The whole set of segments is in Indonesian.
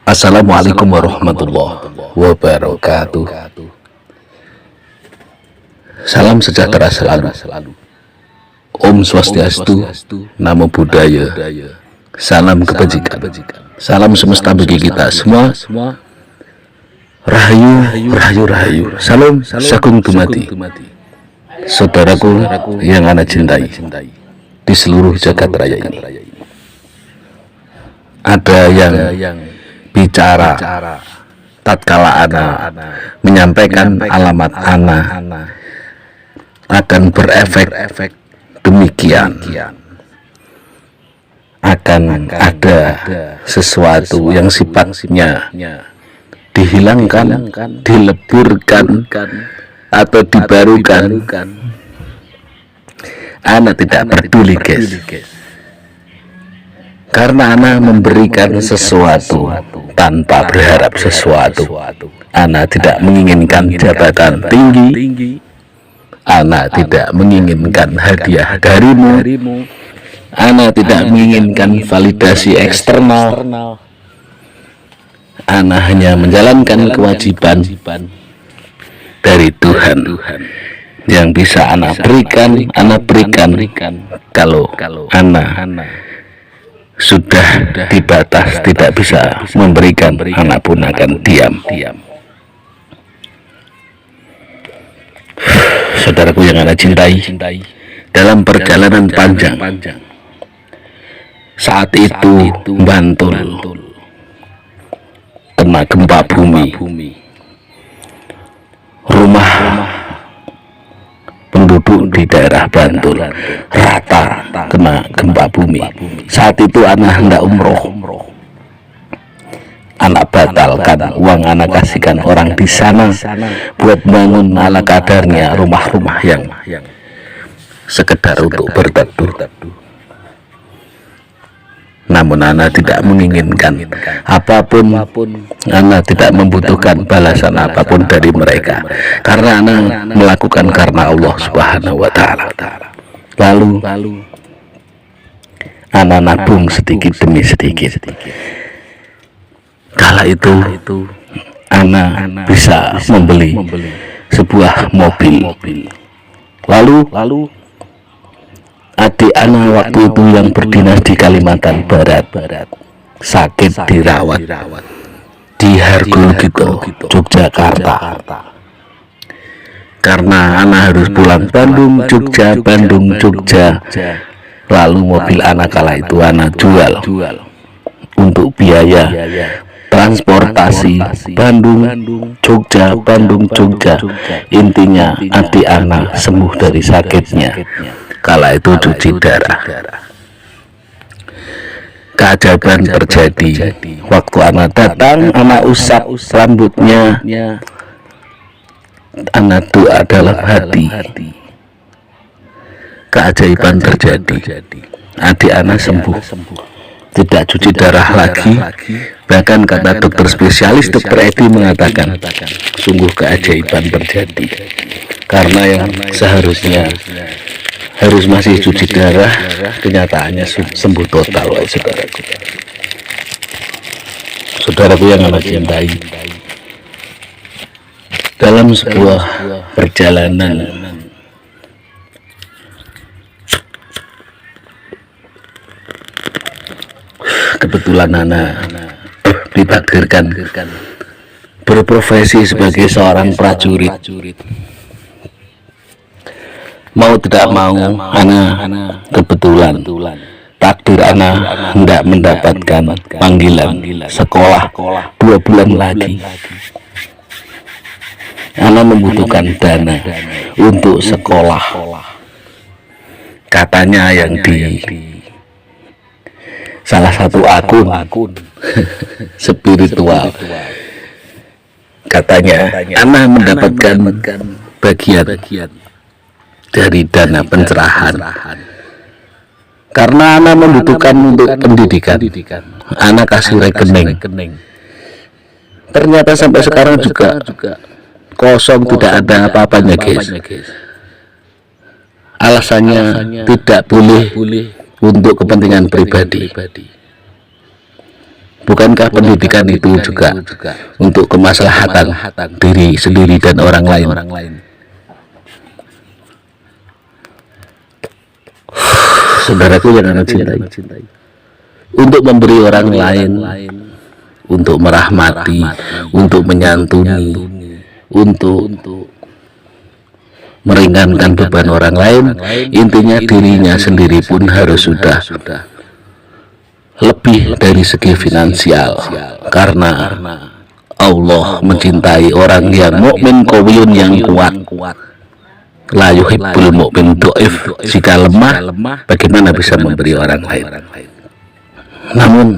Assalamualaikum warahmatullahi wabarakatuh. Salam sejahtera selalu. Om Swastiastu, Namo Buddhaya. Salam kebajikan. Salam semesta bagi kita semua. Rahayu, rahayu, rahayu. Salam sagung dumadi. Saudaraku yang ana cintai di seluruh jagat raya ini. Ada yang bicara tatkala ana menyampaikan alamat ana akan berefek demikian, akan ada sesuatu yang sifatnya dihilangkan, dileburkan atau dibarukan. Ana tidak peduli, guys, karena ana memberikan sesuatu tanpa berharap sesuatu. Ana tidak menginginkan jabatan tinggi, ana tidak menginginkan hadiah darimu, ana tidak menginginkan validasi eksternal. Ana hanya menjalankan kewajiban dari Tuhan. Yang bisa ana berikan, ana berikan. Kalau ana sudah di batas tidak bisa memberikan, anak pun akan diam. Saudaraku yang anak cintai, dalam perjalanan panjang, saat itu Bantul kena gempa bumi. Rumah penduduk di daerah Bantul rata kena gempa bumi. Saat itu anak hendak umroh. Anak batalkan uang anak kasihkan orang di sana buat bangun ala kadarnya rumah-rumah yang sekedar untuk berteduh. Namun anak tidak menginginkan apapun, anak tidak membutuhkan balasan apapun dari mereka, karena anak melakukan karena Allah Subhanahu wa Ta'ala. Lalu anak nabung sedikit demi sedikit. Kala itu anak bisa membeli sebuah mobil. Lalu adik anak waktu itu yang berdinas di Kalimantan Barat sakit dirawat di Hargologito, Yogyakarta. Karena anak harus pulang Bandung, Jogja, Bandung, Jogja. Lalu mobil anak kala itu anak jual untuk biaya transportasi Bandung, Jogja, Bandung, Jogja. Intinya adik anak sembuh dari sakitnya. Kala itu cuci darah. Keajaiban terjadi. Waktu anak datang, anak usap rambutnya, anak doa dalam hati. Keajaiban terjadi. Adik anak sembuh. Tidak cuci darah lagi. Bahkan kata dokter spesialis, dokter Edi mengatakan sungguh keajaiban terjadi. Karena yang seharusnya harus masih cuci darah, kenyataannya sembuh total. Saudaraku yang amat cintai, dalam sebuah perjalanan kebetulan anak ditakdirkan berprofesi sebagai seorang prajurit. Mau tidak mau, anak kebetulan takdir anak hendak mendapatkan panggilan sekolah 2 bulan lagi. Anak membutuhkan dana untuk sekolah. Katanya yang di salah satu akun spiritual, katanya anak mendapatkan bagian dari dana pencerahan karena anak membutuhkan untuk pendidikan. Anak kasih rekening, ternyata sampai sekarang juga kosong, tidak ada apa-apanya, guys. Alasannya tidak boleh untuk kepentingan pribadi. Bukankah pendidikan itu juga untuk kemaslahatan diri sendiri dan orang lain? Saudaraku yang Anda cintai, untuk memberi orang lain, untuk merahmati, untuk menyantuni, untuk meringankan beban orang lain, intinya dirinya sendiri pun harus sudah lebih dari segi finansial, karena Allah mencintai orang yang mukmin qawiyun, yang kuat. La yuhibbul mu'min dhaif, jika lemah bagaimana bisa memberi orang lain. Namun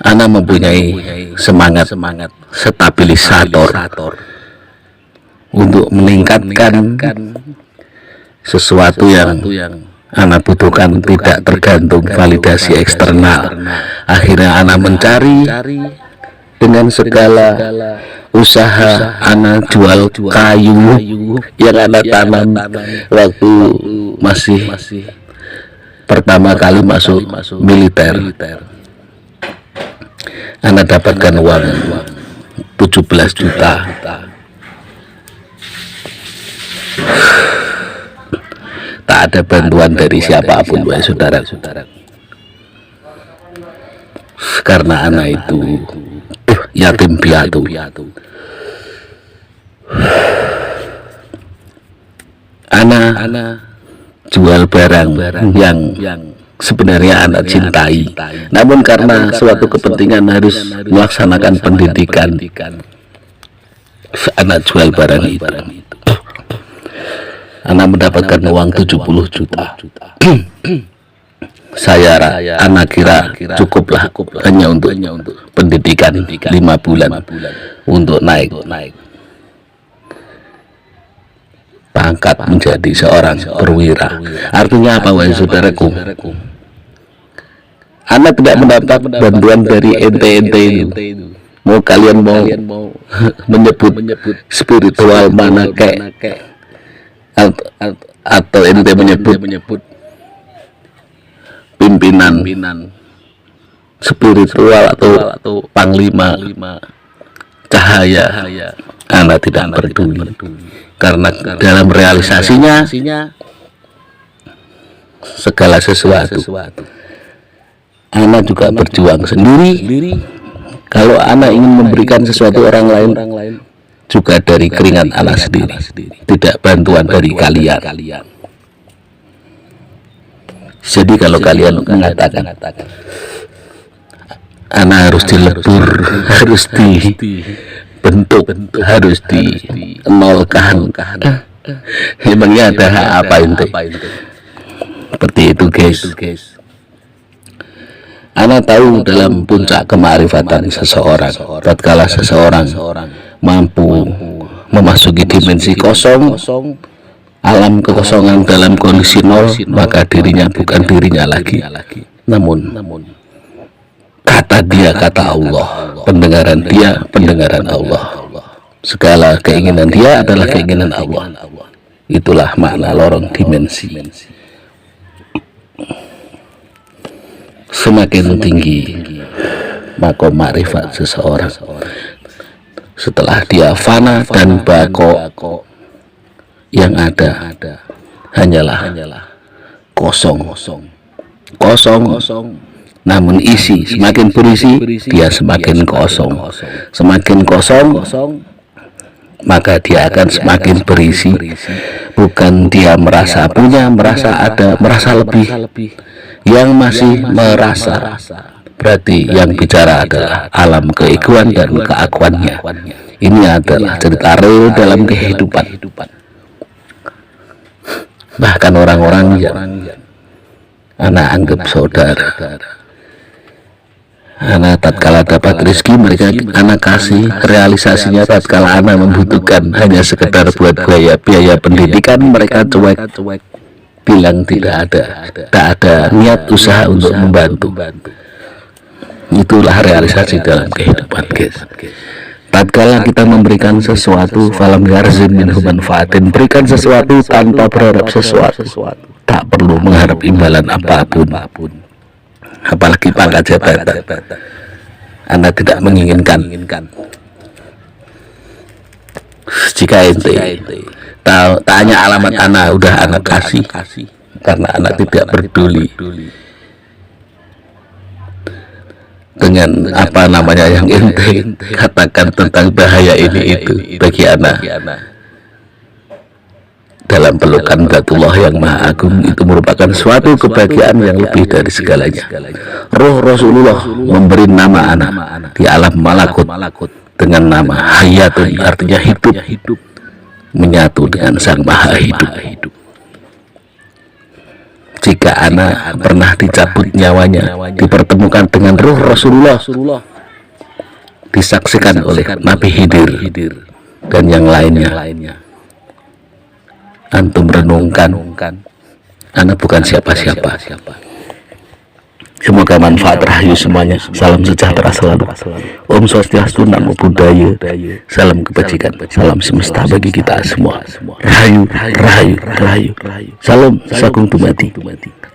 ana mempunyai semangat stabilisator untuk meningkatkan sesuatu yang ana butuhkan, tidak tergantung validasi eksternal. Akhirnya ana mencari dengan segala usaha, ana jual kayu yang ana tanam waktu masih pertama kali masuk militer. Ana dapatkan uang 17 juta. Tak ada bantuan dari siapapun, wahai saudara-saudara. Karena anak itu yatim piatu. Anak jual barang yang sebenarnya anak cintai, namun karena suatu kepentingan harus melaksanakan pendidikan, anak jual barang itu. Anak mendapatkan uang 70 juta. Anak kira cukuplah hanya untuk pendidikan 5 bulan untuk naik pangkat menjadi seorang perwira. Artinya apa, wahai saudaraku? Anak tidak mendapat bantuan dari ente-ente itu. Mau kalian mau menyebut spiritual mana kayak, atau ente menyebut pimpinan spiritual atau panglima cahaya, anak tidak peduli, karena dalam realisasinya segala sesuatu anak juga berjuang sendiri. Kalau anak ingin memberikan sesuatu orang lain, juga dari keringat anak sendiri, tidak bantuan dari kalian. Jadi kalau kalian mengatakan anak harus dilebur, harus dibentuk, harus dinolkan, emangnya ada hak apa ente? Seperti itu, guys. Anak tahu dalam puncak kemarifatan seseorang, tatkala seseorang mampu memasuki dimensi kosong, alam kekosongan dalam kondisi nol, maka dirinya bukan dirinya lagi, namun kata Allah, pendengaran dia pendengaran Allah, segala keinginan dia adalah keinginan Allah. Itulah makna lorong dimensi. Semakin tinggi makom makrifat seseorang, setelah dia fana dan bako, yang ada hanyalah kosong. Namun isi, semakin berisi dia semakin kosong. Semakin kosong, maka dia akan semakin berisi. Bukan dia merasa punya, merasa ada, merasa lebih. Yang masih merasa, berarti yang bicara adalah alam keegoan dan keakuannya. Ini adalah cerita real dalam kehidupan. Bahkan orang-orang yang anak anggap saudara, anak tatkala dapat rezeki mereka anak kasih, realisasinya tatkala anak membutuhkan hanya sekedar buat biaya pendidikan, mereka cuek, bilang tidak ada niat usaha untuk membantu. Itulah realisasi dalam kehidupan, guys. Tatkala kita memberikan sesuatu, falam yarzim minhu manfaatin, berikan sesuatu tanpa berharap sesuatu, tak perlu mengharap imbalan apapun, apalagi pangkat jabatan. Anda tidak menginginkan. Jika ente tanya alamat Anda, udah Anda kasih, karena Anda tidak peduli dengan apa namanya yang ente katakan tentang bahaya ini itu bagi Anda. Dalam pelukan Zatullah yang Maha Agung itu merupakan suatu kebahagiaan yang lebih dari segalanya. Roh Rasulullah memberi nama Ana di alam malakut dengan nama Hayatun, artinya hidup, menyatu dengan Sang Maha Hidup. Jika Ana pernah dicabut nyawanya, dipertemukan dengan roh Rasulullah, disaksikan oleh Nabi Khidir dan yang lainnya, antum renungkan, Ana bukan siapa-siapa. Semoga manfaat rahayu semuanya. Salam sejahtera selalu. Om Swastiastu, Namo Buddhaya. Salam kebajikan, salam semesta bagi kita semua. Rahayu, rahayu, rahayu. Salam sagung dumadi.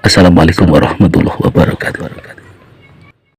Assalamualaikum warahmatullahi wabarakatuh.